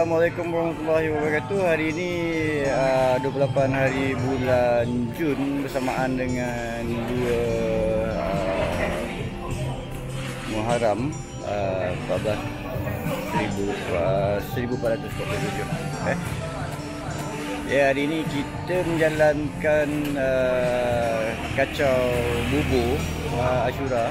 Assalamualaikum warahmatullahi wabarakatuh. Hari ini 28 hari bulan Jun bersamaan dengan 2 Muharram 1447. Ya, hari ini kita menjalankan kacau bubur Ashura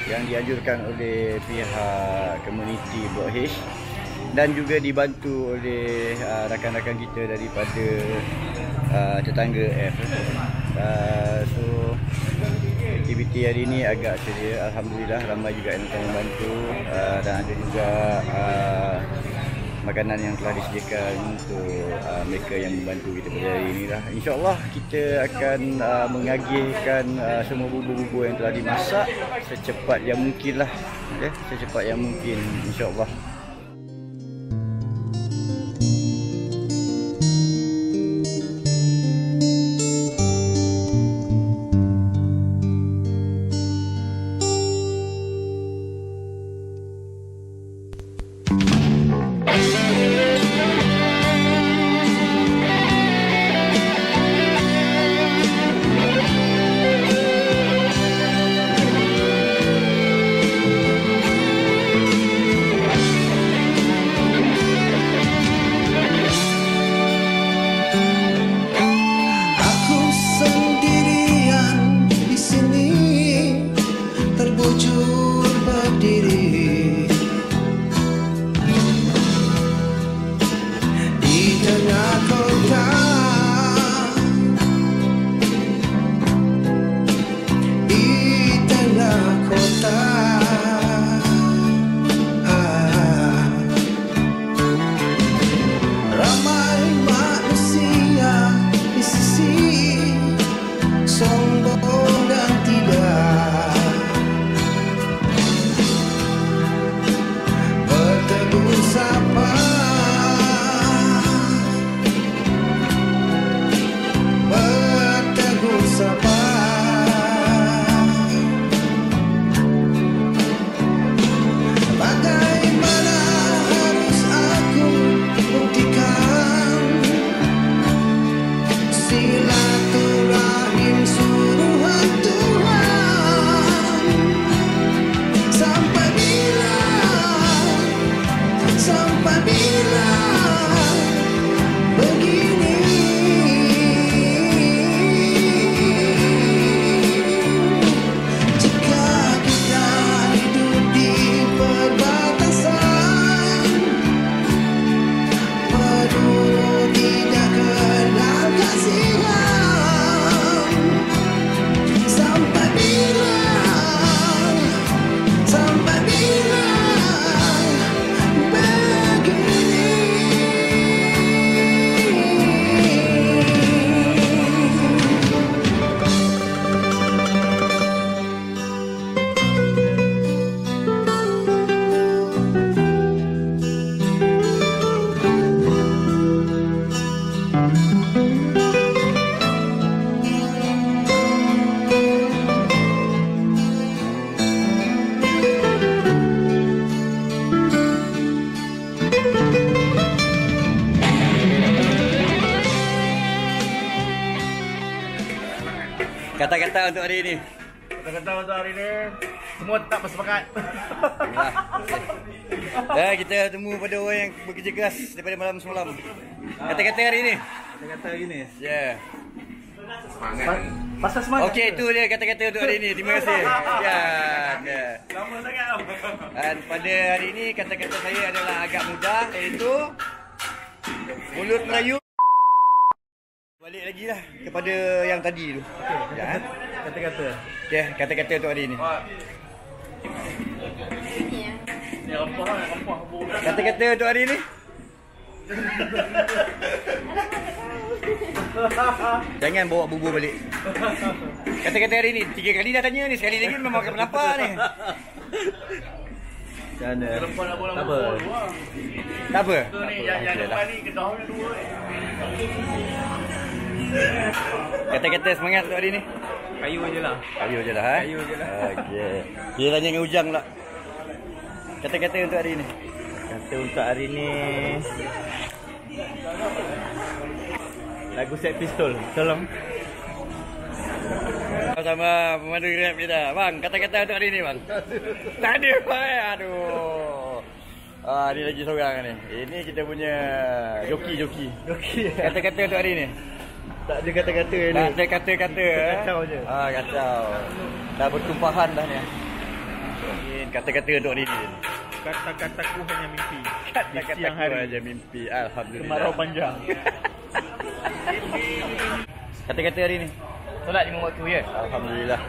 yang dianjurkan oleh pihak komuniti Blok H dan juga dibantu oleh rakan-rakan kita daripada tetangga F. So aktiviti hari ini agak ceria, alhamdulillah, ramai juga yang telah membantu dan ada juga makanan yang telah disediakan untuk mereka yang membantu kita pada hari ini lah. InsyaAllah kita akan mengagihkan semua bubur-bubur yang telah dimasak secepat yang mungkin lah, secepat yang mungkin, insyaAllah. Kata-kata untuk hari ini. Kata-kata untuk hari ini, semua tak bersepakat. Kita temu pada orang yang bekerja keras daripada malam semalam. Kata-kata hari ini. Kata-kata hari ini. Ya. Semangat. Pasal semangat. Okey, itu dia kata-kata untuk hari ini. Terima kasih. Ya. Lama sangat. Dan pada hari ini kata-kata saya adalah agak mudah, iaitu mulut Melayu. Balik lagi lah kepada yang tadi tu. Okey. Ya. Kata-kata. Okey, kata-kata untuk hari ini. Ni rempah. Kata-kata untuk hari ini. Jangan bawa bubur balik. Kata-kata hari ni 3 kali dah tanya ni, sekali lagi memang akan melapar ni. Dan rempah nak bola bubur. Tak apa. Tu ni yang depan ni kedah ni 2. Kata-kata semangat untuk hari ni. Kayu je lah. Kayu je lah, Kayu je lah. Okey. Dia tanya dengan Ujang pula. Kata-kata untuk hari ni. Kata untuk hari ni lagu Sex Pistols. Tolong. Sama pemandu rap kita. Bang, kata-kata untuk hari ni bang. Tak ada bang. Aduh. Ni lagi seorang ni. Ini kita punya joki. Kata-kata untuk hari ni. Tak ada kata-kata ni. Tak ada kata-kata. Kacau je. Kacau. Dah bertumpahan dah ni. Kata-kata untuk hari ni. Kata-kataku hanya mimpi. Kata-kataku hanya mimpi. Alhamdulillah. Kemarau panjang. Kata-kata hari ni. Solat 5 waktu ya. Alhamdulillah.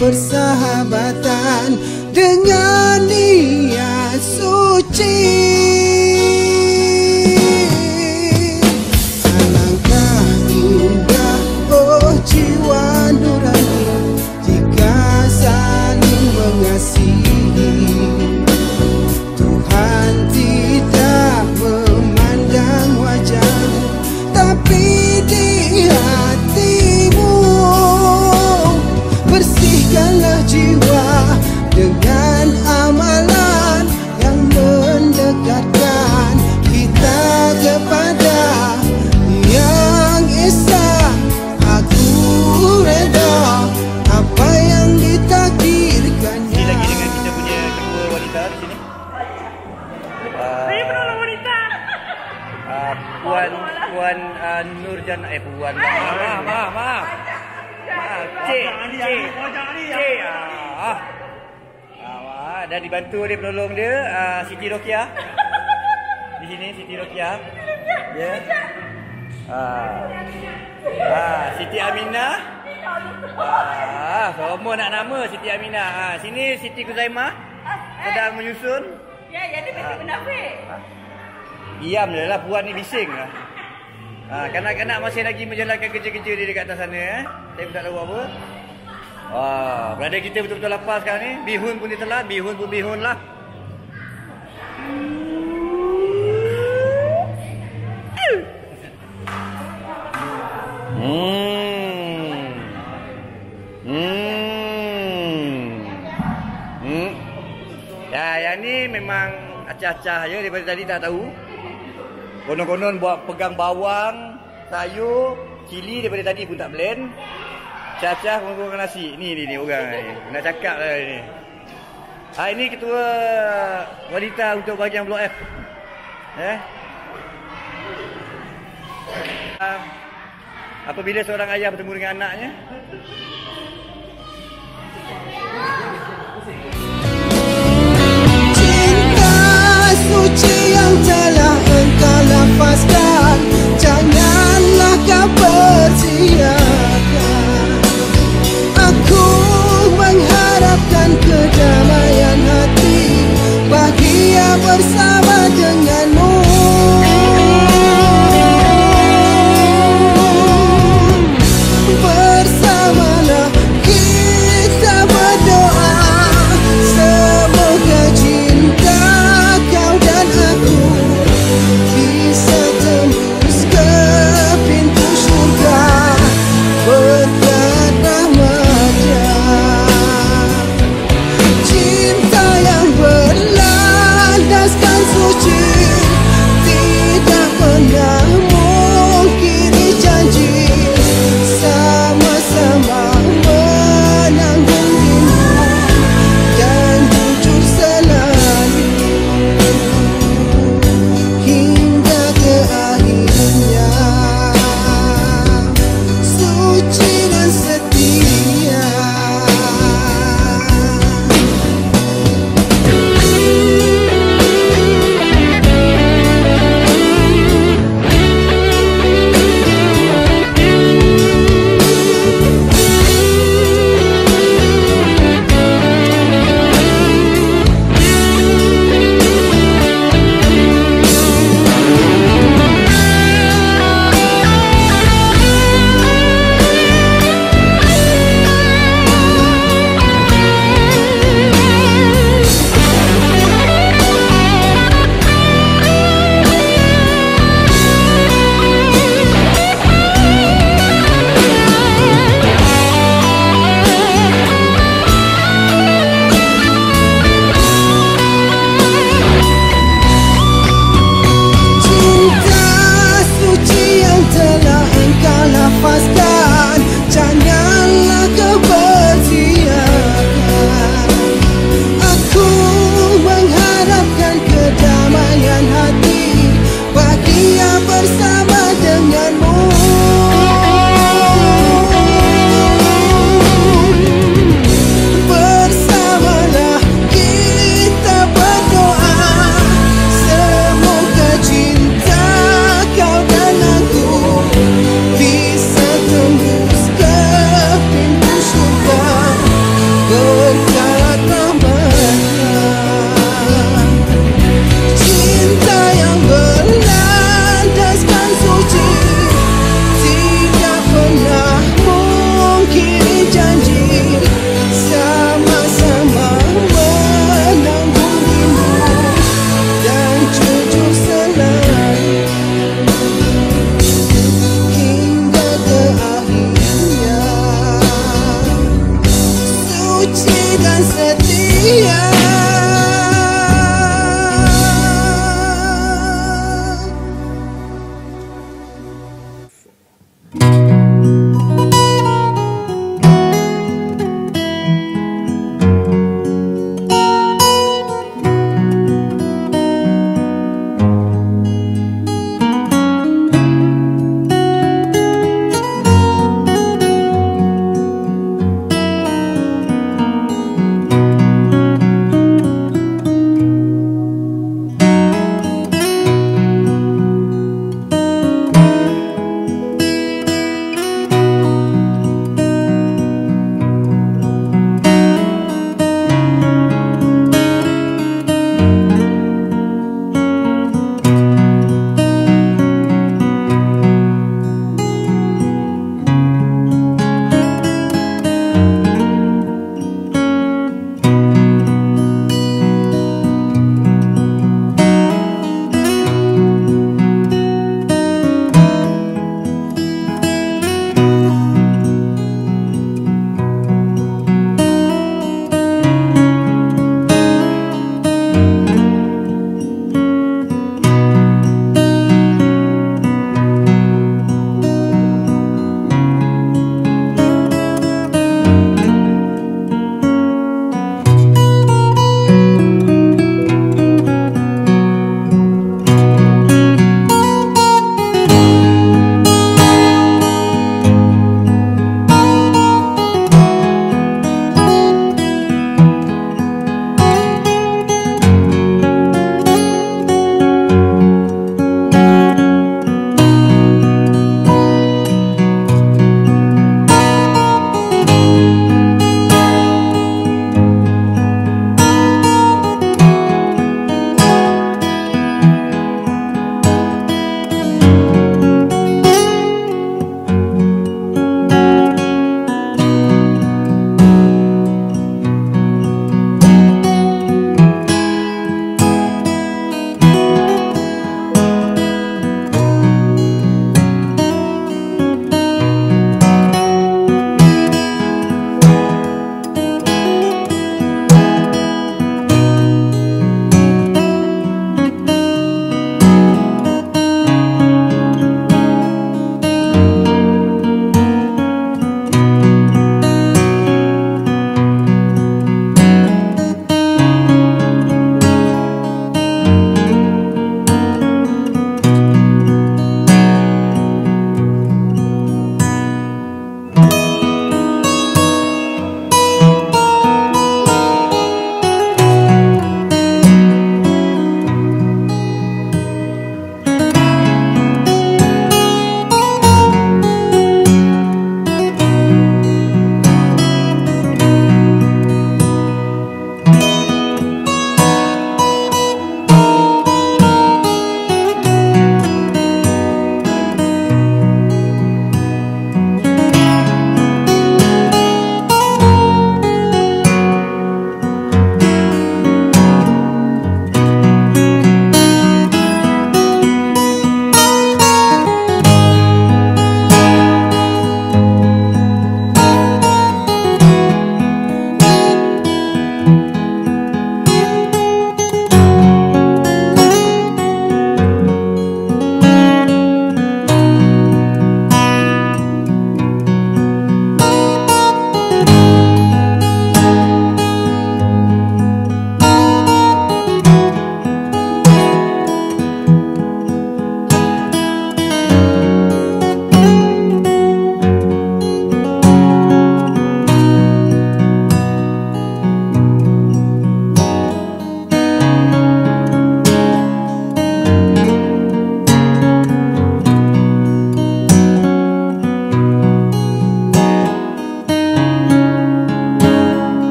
Persahabatan dengan niat suci. Alangkah indah oh jiwa nurani jika saling mengasihi. Tuhan tidak memandang wajahmu, tapi di hatimu. Bersihkanlah jiwa dengan amalan yang mendekatkan kita kepada Yang Esa. Aku reda apa yang ditakdirkannya. Ini lagi dengan kita punya ketua wanita di sini. Saya penolong wanita. Puan Nurjana Puan. Maaf. Cik. Dan dibantu oleh penolong dia Siti Rokia. Di sini Siti Rokia. Ya. Siti Aminah. Semua nak nama Siti Aminah. Sini Siti Kuzaimah sedang menyusun. Ya, jadi mesti menafik. Diam je lah, puan ni bising lah. Kanak-kanak masih lagi menjalankan kerja-kerja dia dekat atas sana. Saya pun tak tahu apa. Berada kita betul-betul lapar sekarang ni. Bihun pun ditelan, bihun pun bihun lah. Ya, yang ni memang acah-acah je daripada tadi tak tahu. Konon-konon buat pegang bawang, sayur, cili daripada tadi pun tak blend. Acah-acah kurang-kurang nasi. Ni orang ni. Nak cakap lah ni. Ini ketua wanita untuk bahagian Blok F. Apabila seorang ayah bertemu dengan anaknya, suci yang telah engkau lafazkan, janganlah kau bersih.